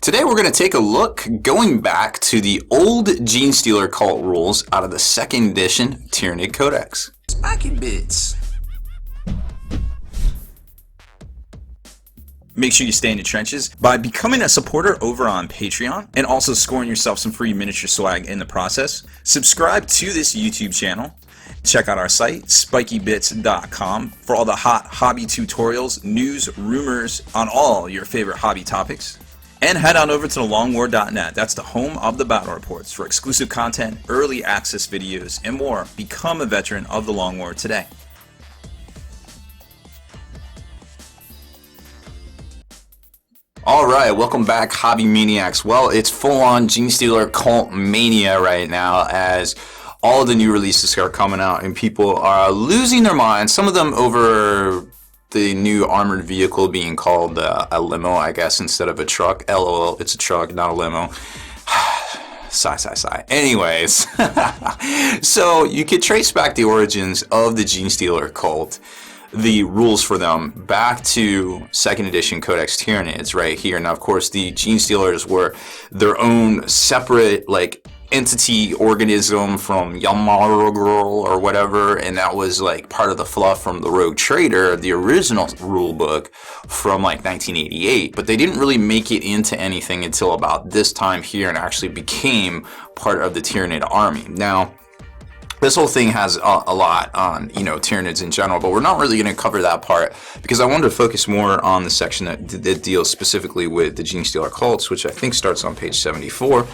Today we're going to take a look going back to the old Genestealer Cult rules out of the 2nd edition Tyranid Codex. Spiky bits. Make sure you stay in the trenches by becoming a supporter over on Patreon and also scoring yourself some free miniature swag in the process. Subscribe to this YouTube channel. Check out our site, spikybits.com, for all the hot hobby tutorials, news, rumors on all your favorite hobby topics. And head on over to thelongwar.net. That's the home of the battle reports for exclusive content, early access videos, and more. Become a veteran of the Long War today. Alright, welcome back, Hobby Maniacs. Well, it's full-on Genestealer Cult mania right now as all the new releases are coming out and people are losing their minds. Some of them over the new armored vehicle being called a limo, I guess, instead of a truck. LOL, it's a truck, not a limo. Sigh, sigh, sigh. Anyways, so you could trace back the origins of the Genestealer Cult, the rules for them, back to 2nd edition Codex Tyranids right here. Now, of course, the Genestealers were their own separate, like, entity organism from Yamara Girl or whatever, and that was like part of the fluff from the Rogue Trader, the original rule book from like 1988, but they didn't really make it into anything until about this time here and actually became part of the Tyranid army. Now, this whole thing has a lot on, Tyranids in general, but we're not really going to cover that part because I wanted to focus more on the section that deals specifically with the Genestealer Cults, which I think starts on page 74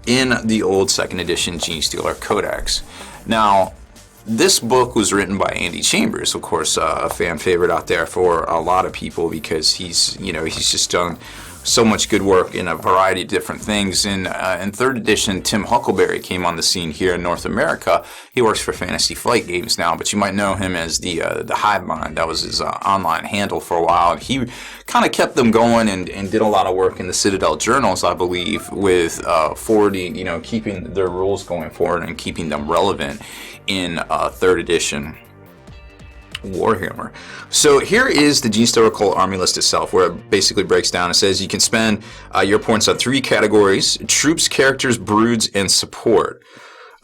in the old 2nd edition Genestealer Codex. Now, this book was written by Andy Chambers, of course, a fan favorite out there for a lot of people because he's just done so much good work in a variety of different things. In 3rd edition, Tim Huckleberry came on the scene here in North America. He works for Fantasy Flight Games now, but you might know him as the Hive Mind. That was his online handle for a while. And he kind of kept them going and did a lot of work in the Citadel journals, I believe, with forwarding, keeping their rules going forward and keeping them relevant in 3rd edition Warhammer. So here is the Genestealer Cult army list itself, where it basically breaks down. It says you can spend your points on 3 categories: troops, characters, broods, and support.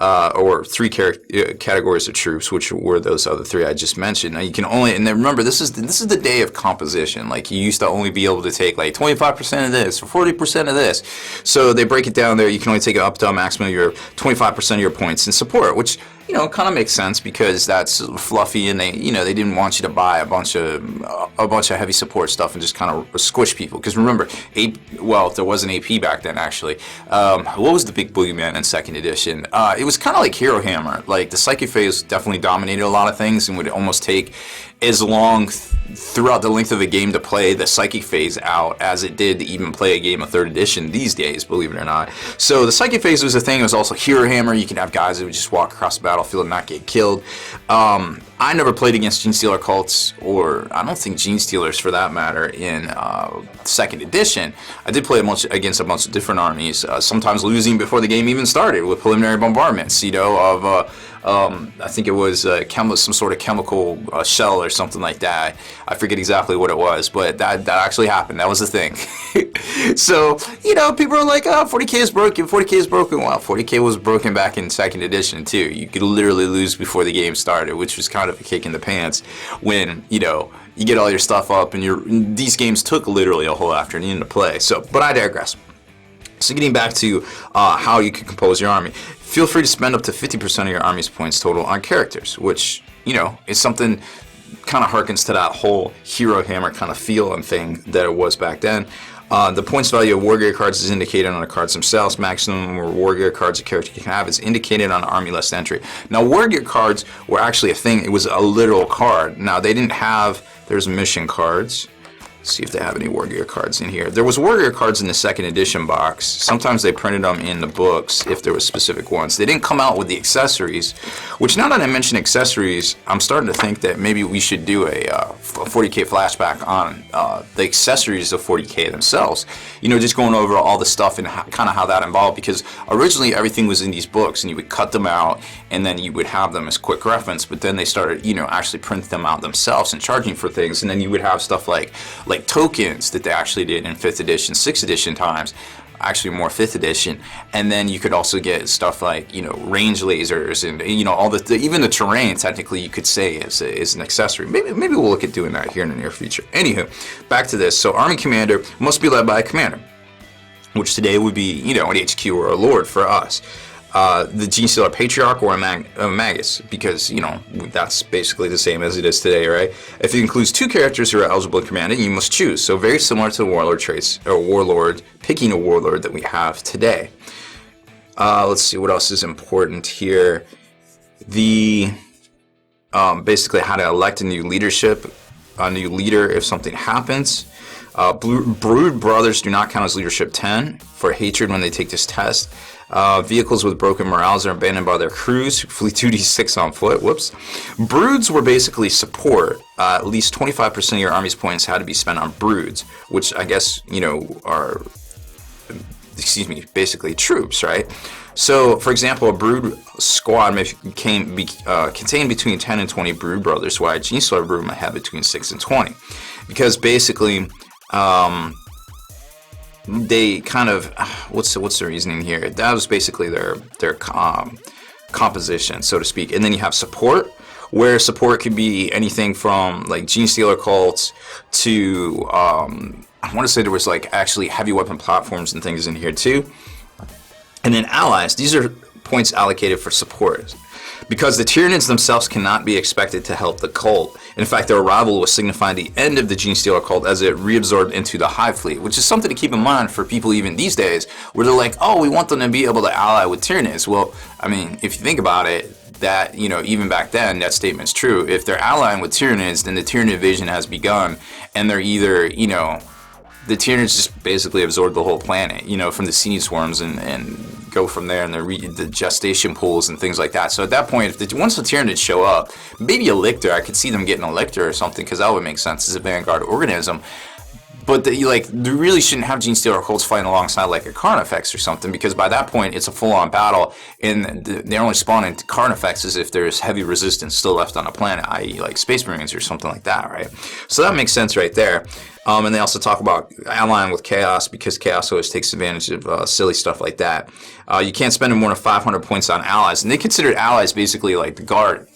Or 3 categories of troops, which were those other 3 I just mentioned. Now you can only, and then remember, this is the day of composition. Like, you used to only be able to take like 25% of this or 40% of this. So they break it down there. You can only take it up to a maximum of your 25% of your points in support, which kind of makes sense because that's fluffy, and they didn't want you to buy a bunch of heavy support stuff and just kind of squish people. Because remember, there wasn't AP back then actually. What was the big boogeyman in 2nd edition? It was kind of like Hero Hammer. Like, the Psychic Phase definitely dominated a lot of things and would almost take as long throughout the length of the game to play the Psychic Phase out as it did to even play a game of 3rd edition these days, believe it or not. So the Psychic Phase was a thing. It was also Hero Hammer. You could have guys that would just walk across the battlefield and not get killed. I never played against Genestealer Cults, or I don't think Genestealers for that matter, in 2nd edition. I did play against a bunch of different armies, sometimes losing before the game even started with preliminary bombardments, I think it was some sort of chemical shell or something like that. I forget exactly what it was, but that actually happened. That was the thing. So, people are like, oh, 40k is broken, 40k is broken. Well, 40k was broken back in 2nd edition too. You could literally lose before the game started, which was kind of a kick in the pants when, you get all your stuff up and these games took literally a whole afternoon to play. So, but I digress. So getting back to how you can compose your army, feel free to spend up to 50% of your army's points total on characters, which, is something kind of harkens to that whole Hero Hammer kind of feel and thing that it was back then. The points value of War Gear cards is indicated on the cards themselves. Maximum War Gear cards a character can have is indicated on the army list entry. Now, War Gear cards were actually a thing. It was a literal card. Now, they didn't have, there's mission cards. See if they have any War Gear cards in here. There was War Gear cards in the 2nd edition box. Sometimes they printed them in the books if there were specific ones. They didn't come out with the accessories, which now that I mention accessories, I'm starting to think that maybe we should do a 40k flashback on the accessories of 40k themselves. Just going over all the stuff and kind of how that involved, because originally everything was in these books and you would cut them out and then you would have them as quick reference, but then they started, actually printing them out themselves and charging for things, and then you would have stuff like tokens that they actually did in 5th edition, 6th edition times, actually more 5th edition, and then you could also get stuff like range lasers and all even the terrain technically you could say is an accessory. Maybe we'll look at doing that here in the near future. Anywho, back to this. So army commander must be led by a commander, which today would be an HQ or a lord for us. The Genestealer Patriarch or a Magus, because, that's basically the same as it is today, right? If it includes 2 characters who are eligible to command it, you must choose. So very similar to the warlord traits, or warlord, picking a warlord that we have today. Let's see, what else is important here. Basically how to elect a new leadership, a new leader if something happens. Brood brothers do not count as leadership 10 for hatred when they take this test. Vehicles with broken morales are abandoned by their crews. Flee 2d6 on foot. Whoops. Broods were basically support. At least 25% of your army's points had to be spent on broods, which I guess, are, basically troops, right? So, for example, a brood squad may contain between 10 and 20 brood brothers, while a Genestealer brood might have between 6 and 20. Because basically, they kind of, what's the reasoning here? That was basically their composition, so to speak. And then you have support, where support could be anything from like Genestealer Cults to I want to say there was like actually heavy weapon platforms and things in here too. And then allies, these are points allocated for support, because the Tyranids themselves cannot be expected to help the cult. In fact, their arrival was signifying the end of the Genestealer cult as it reabsorbed into the Hive Fleet, which is something to keep in mind for people even these days, where they're like, oh, we want them to be able to ally with Tyranids. Well, I mean, if you think about it, that, even back then, that statement's true. If they're allying with Tyranids, then the Tyranid invasion has begun, and they're either, the Tyranids just basically absorb the whole planet, from the seed swarms and go from there, and the gestation pools and things like that. So at that point, once the Tyranids show up, maybe a Lictor, I could see them getting a Lictor or something, because that would make sense as a vanguard organism. But they really shouldn't have Genestealer Cults fighting alongside like a Carnifex or something, because by that point it's a full-on battle, and they're only spawning Carnifexes if there's heavy resistance still left on the planet, i.e. like Space Marines or something like that, right? So that makes sense right there. And they also talk about allying with Chaos, because Chaos always takes advantage of silly stuff like that. You can't spend more than 500 points on allies, and they considered allies basically like the guard.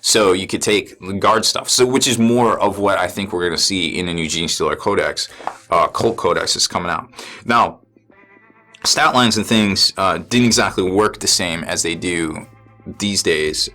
So you could take the guard stuff, which is more of what I think we're going to see in the new Genestealer Codex. Cult Codex is coming out. Now, stat lines and things didn't exactly work the same as they do these days.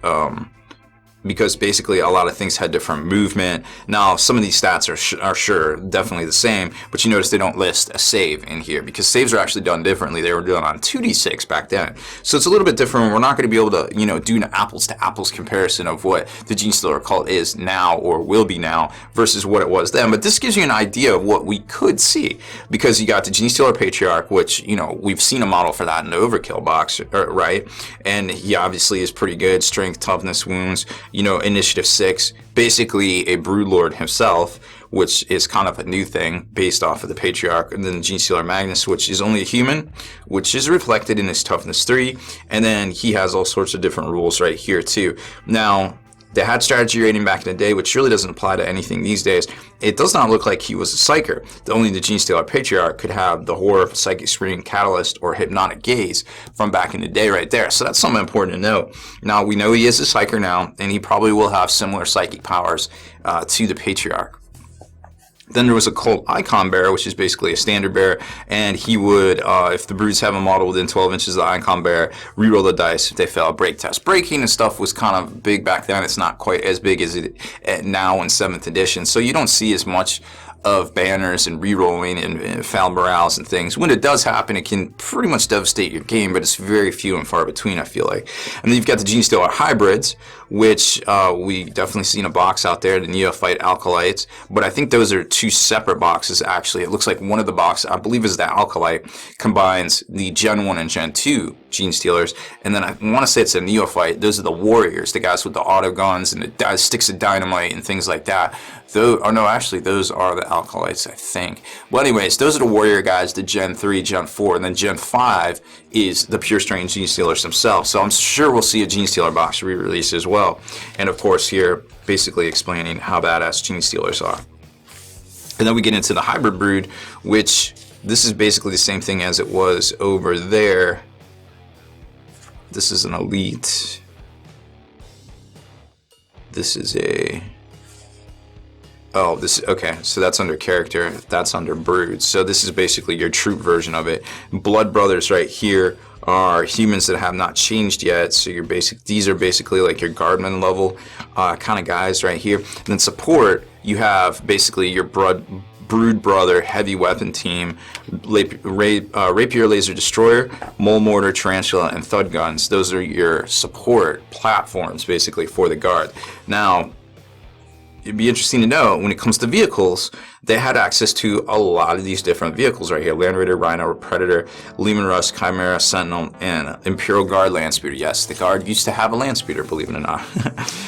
Because basically a lot of things had different movement. Now, some of these stats are sure definitely the same, but you notice they don't list a save in here, because saves are actually done differently. They were done on 2d6 back then. So it's a little bit different. We're not going to be able to, do an apples to apples comparison of what the Genestealer Cult is now or will be now versus what it was then. But this gives you an idea of what we could see, because you got the Genestealer Patriarch, which, we've seen a model for that in the Overkill box, right? And he obviously is pretty good. Strength, toughness, wounds, initiative 6, basically a broodlord himself, which is kind of a new thing based off of the Patriarch. And then Genestealer Magnus, which is only a human, which is reflected in his toughness 3, and then he has all sorts of different rules right here too. Now, they had strategy rating back in the day, which really doesn't apply to anything these days. It does not look like he was a Psyker. Only the Genestealer Patriarch could have the Horror, Psychic Screen, Catalyst, or Hypnotic Gaze from back in the day right there. So that's something important to note. Now, we know he is a Psyker now, and he probably will have similar psychic powers to the Patriarch. Then there was a Cult Icon Bearer, which is basically a standard bearer, and he would, if the broods have a model within 12 inches of the Icon Bearer, reroll the dice if they fail a break test. Breaking and stuff was kind of big back then. It's not quite as big as it now in 7th edition, so you don't see as much of banners and rerolling and foul morales and things. When it does happen, it can pretty much devastate your game, but it's very few and far between, I feel like. And then you've got the Genestealer Hybrids, which we definitely see in a box out there, the Neophyte Alkalites, but I think those are 2 separate boxes, actually. It looks like one of the boxes, I believe is the Alkalite, combines the Gen 1 and Gen 2 Genestealers. And then I want to say it's a neophyte. Those are the warriors, the guys with the auto guns and the sticks of dynamite and things like that. Oh no, actually those are the alkalites, I think. Well, anyways, those are the warrior guys, the Gen 3, Gen 4, and then Gen 5 is the pure strain Genestealers themselves. So I'm sure we'll see a Genestealer box re-release as well. And of course here, basically explaining how badass Genestealers are. And then we get into the hybrid brood, which this is basically the same thing as it was over there. This is an elite. This is a... Oh, this, okay, so that's under character, that's under brood. So this is basically your troop version of it. Blood brothers right here are humans that have not changed yet. So you're these are basically like your guardman level kind of guys right here. And then support, you have basically your brood brother heavy weapon team, rapier laser destroyer, mole mortar, tarantula, and thud guns. Those are your support platforms basically for the guard. Now, it'd be interesting to know, when it comes to vehicles, they had access to a lot of these different vehicles right here. Land Raider, Rhino, Predator, Lehman Russ, Chimera, Sentinel, and Imperial Guard Landspeeder. Yes, the Guard used to have a Landspeeder, believe it or not.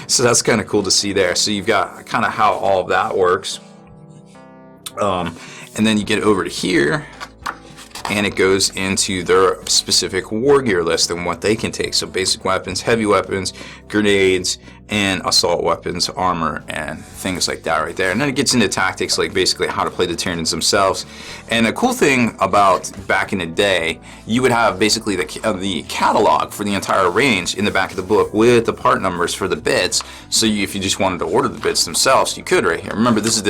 So that's kind of cool to see there. So you've got kind of how all of that works. And then you get over to here, and it goes into their specific war gear list and what they can take. So basic weapons, heavy weapons, grenades, and assault weapons, armor, and things like that right there. And then it gets into tactics, like basically how to play the Tyranids themselves. And a cool thing about back in the day, you would have basically the catalog for the entire range in the back of the book with the part numbers for the bits. So if you just wanted to order the bits themselves, you could right here. Remember, this is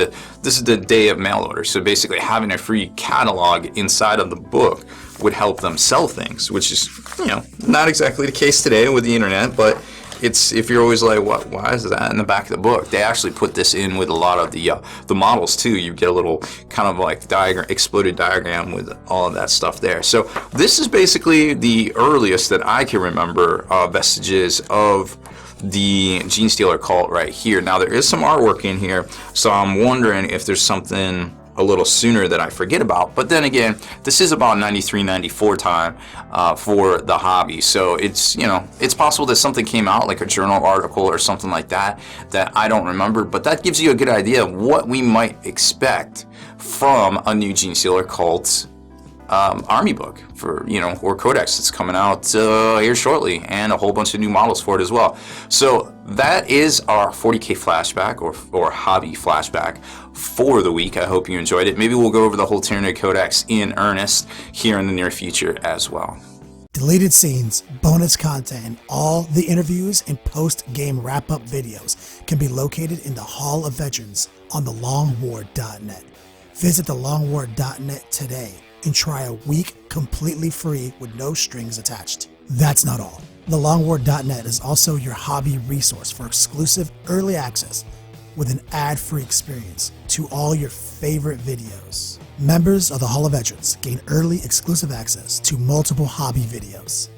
the day of mail order. So basically having a free catalog inside of the book would help them sell things, which is, you know, not exactly the case today with the internet, but it's, if you're always like, what? Why is that in the back of the book? They actually put this in with a lot of the models too. You get a little kind of like exploded diagram with all of that stuff there. So this is basically the earliest that I can remember vestiges of the Genestealer cult right here. Now there is some artwork in here, so I'm wondering if there's something a little sooner that I forget about. But then again, this is about 93, 94 time for the hobby. So it's, you know, it's possible that something came out, like a journal article or something like that, that I don't remember. But that gives you a good idea of what we might expect from a new Genestealer Cults army book for, you know, or codex that's coming out here shortly, and a whole bunch of new models for it as well. So that is our 40K flashback or hobby flashback for the week. I hope you enjoyed it. Maybe we'll go over the whole Tyranid Codex in earnest here in the near future as well. Deleted scenes, bonus content, and all the interviews and post-game wrap-up videos can be located in the Hall of Veterans on thelongwar.net. Visit thelongwar.net today and try a week completely free with no strings attached. That's not all. Thelongwar.net is also your hobby resource for exclusive early access with an ad-free experience to all your favorite videos. Members of the Hall of Veterans gain early exclusive access to multiple hobby videos.